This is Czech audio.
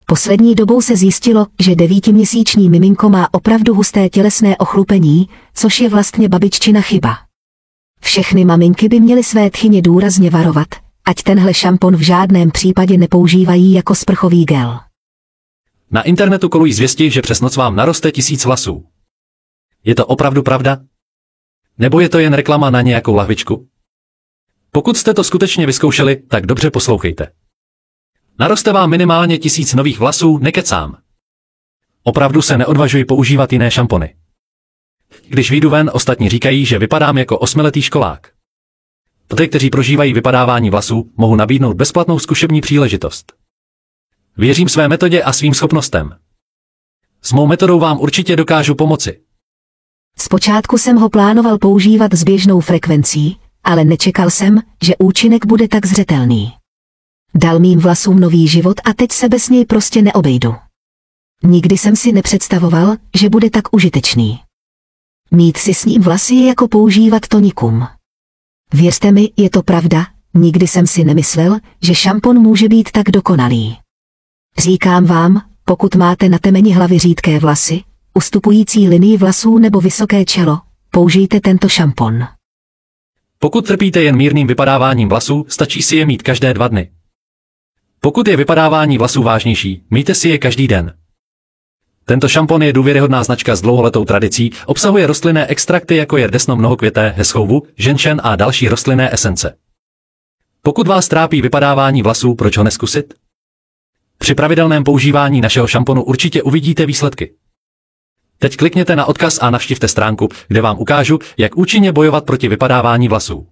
Poslední dobou se zjistilo, že 9měsíční miminko má opravdu husté tělesné ochlupení, což je vlastně babiččina chyba. Všechny maminky by měly své tchyně důrazně varovat, ať tenhle šampon v žádném případě nepoužívají jako sprchový gel. Na internetu kolují zvěsti, že přes noc vám naroste 1000 vlasů. Je to opravdu pravda? Nebo je to jen reklama na nějakou lahvičku? Pokud jste to skutečně vyzkoušeli, tak dobře poslouchejte. Naroste vám minimálně 1000 nových vlasů, nekecám. Opravdu se neodvažuji používat jiné šampony. Když vyjdu ven, ostatní říkají, že vypadám jako 8letý školák. Pro ty, kteří prožívají vypadávání vlasů, mohu nabídnout bezplatnou zkušební příležitost. Věřím své metodě a svým schopnostem. S mou metodou vám určitě dokážu pomoci. Zpočátku jsem ho plánoval používat s běžnou frekvencí, ale nečekal jsem, že účinek bude tak zřetelný. Dal mým vlasům nový život a teď se bez něj prostě neobejdu. Nikdy jsem si nepředstavoval, že bude tak užitečný. Mít si s ním vlasy je jako používat tonikum. Věřte mi, je to pravda, nikdy jsem si nemyslel, že šampon může být tak dokonalý. Říkám vám, pokud máte na temeni hlavy řídké vlasy, ustupující linii vlasů nebo vysoké čelo, použijte tento šampon. Pokud trpíte jen mírným vypadáváním vlasů, stačí si je mít každé 2 dny. Pokud je vypadávání vlasů vážnější, mějte si je každý den. Tento šampon je důvěryhodná značka s dlouholetou tradicí, obsahuje rostlinné extrakty jako je desno mnohokvěté, heschovu, ženšen a další rostlinné esence. Pokud vás trápí vypadávání vlasů, proč ho neskusit? Při pravidelném používání našeho šamponu určitě uvidíte výsledky. Teď klikněte na odkaz a navštivte stránku, kde vám ukážu, jak účinně bojovat proti vypadávání vlasů.